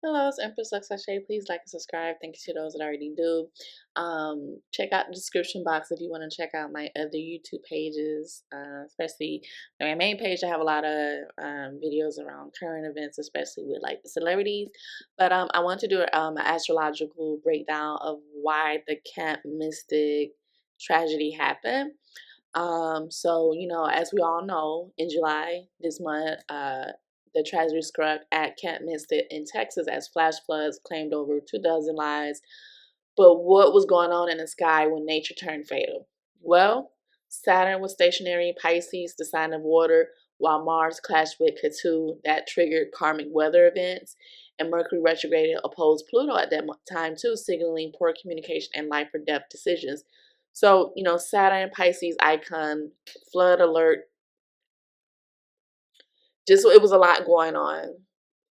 Hello, it's Empress LuxAse. Please like and subscribe. Thank you to those that already do. Check out the description box if you want to check out my other YouTube pages, especially my main page. I have a lot of videos around current events, especially with like the celebrities. But I want to do an astrological breakdown of why the Camp Mystic tragedy happened. As we all know, in July this month, the tragedy struck at Camp Mystic in Texas as flash floods claimed over 2 dozen lives. But what was going on in the sky when nature turned fatal? Well, Saturn was stationary in Pisces, the sign of water, while Mars clashed with Ketu, that triggered karmic weather events, and Mercury retrograded opposed Pluto at that time too, signaling poor communication and life or death decisions. So, Saturn, Pisces icon, flood alert, just it was a lot going on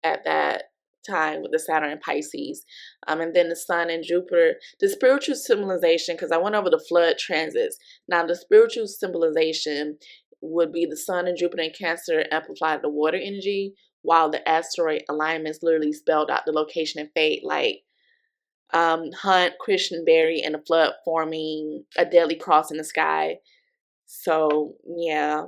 at that time with the Saturn and Pisces. And then the Sun and Jupiter, the spiritual symbolization, because I went over the flood transits. Now, the spiritual symbolization would be the Sun and Jupiter in Cancer amplified the water energy, while the asteroid alignments literally spelled out the location and fate, like Hunt, Christian Berry, and the flood forming a deadly cross in the sky. So, yeah,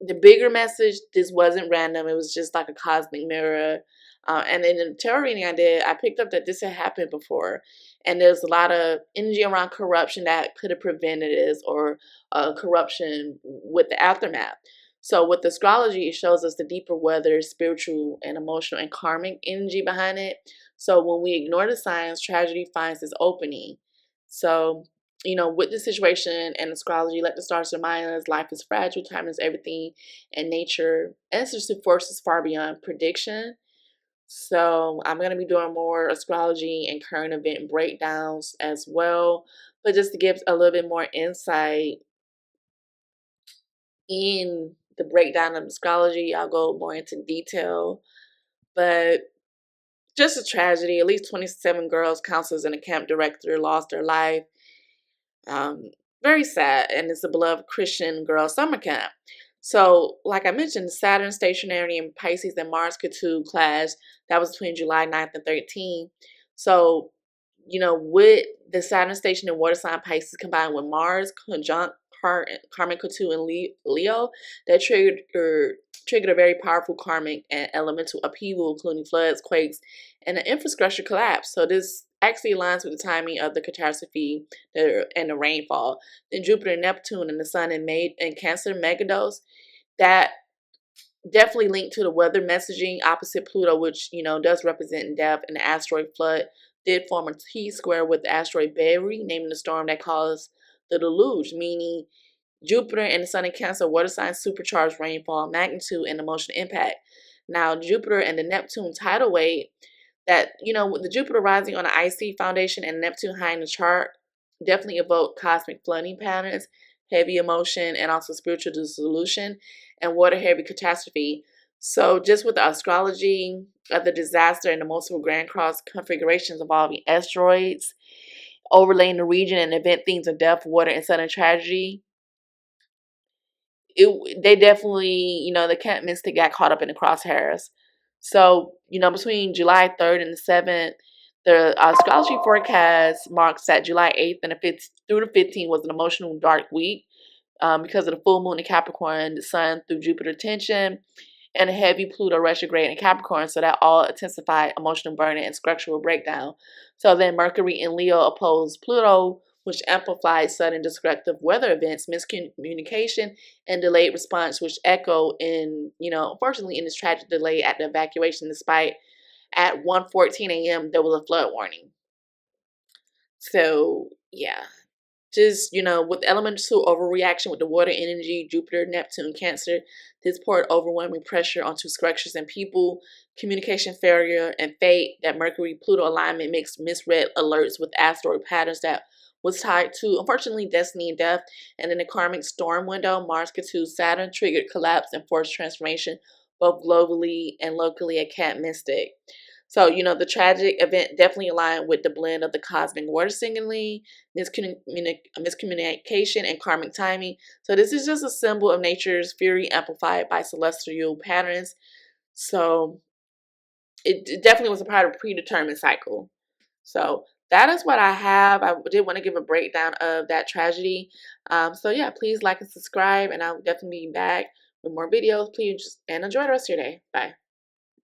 the bigger message, this wasn't random. It was just like a cosmic mirror. And in the tarot reading I did, I picked up that this had happened before. And there's a lot of energy around corruption that could have prevented this, or corruption with the aftermath. So with astrology, it shows us the deeper weather, spiritual and emotional and karmic energy behind it. So when we ignore the signs, tragedy finds its opening. So with the situation and astrology, let the stars remind us life is fragile, time is everything, and nature answers to forces far beyond prediction. So I'm going to be doing more astrology and current event breakdowns as well. But just to give a little bit more insight in the breakdown of astrology, I'll go more into detail. But just a tragedy. At least 27 girls, counselors, and a camp director lost their life. Um, Very sad, and it's a beloved Christian girl summer camp. So, like I mentioned, Saturn stationary in Pisces and Mars Ketu clash. That was between July 9th and 13th. So, with the Saturn station in water sign Pisces combined with Mars conjunct karmic Ketu in Leo, that triggered a very powerful karmic and elemental upheaval, including floods, quakes, and an infrastructure collapse. So this actually aligns with the timing of the catastrophe and the rainfall. Then Jupiter, Neptune, and the Sun in Cancer megados, that definitely linked to the weather messaging opposite Pluto, which does represent death, and the asteroid flood did form a T-square with the asteroid Berry, naming the storm that caused the deluge, meaning Jupiter and the Sun in Cancer water signs supercharged rainfall, magnitude, and emotional impact. Now, Jupiter and the Neptune tidal wave, that, with the Jupiter rising on the icy foundation and Neptune high in the chart, definitely evoke cosmic flooding patterns, heavy emotion, and also spiritual dissolution, and water heavy catastrophe. So, just with the astrology of the disaster and the multiple grand cross configurations involving asteroids, overlaying the region and event themes of death, water, and sudden tragedy, they definitely, the Camp Mystic got caught up in the crosshairs. So, between July 3rd and the 7th, the astrology forecast marks that July 8th and the 5th through the 15th was an emotional dark week, because of the full moon in Capricorn, the Sun through Jupiter tension, and a heavy Pluto retrograde in Capricorn. So that all intensified emotional burden and structural breakdown. So then Mercury in Leo opposed Pluto, which amplified sudden destructive weather events, miscommunication, and delayed response, which echo in, unfortunately, in this tragic delay at the evacuation, despite at 1:14 a.m. there was a flood warning. So yeah, just, with elemental overreaction with the water energy, Jupiter, Neptune, Cancer, this poured overwhelming pressure onto structures and people, communication failure, and fate. That Mercury Pluto alignment makes misread alerts with asteroid patterns that was tied to, unfortunately, destiny and death. And in the karmic storm window, Mars Ketu Saturn triggered collapse and forced transformation, both globally and locally at Camp Mystic. So, the tragic event definitely aligned with the blend of the cosmic water signaling, miscommunication, and karmic timing. So this is just a symbol of nature's fury amplified by celestial patterns. So it definitely was a part of a predetermined cycle. So that is what I have. I did want to give a breakdown of that tragedy. So yeah, please like and subscribe, and I'll definitely be back with more videos. Please and enjoy the rest of your day. Bye.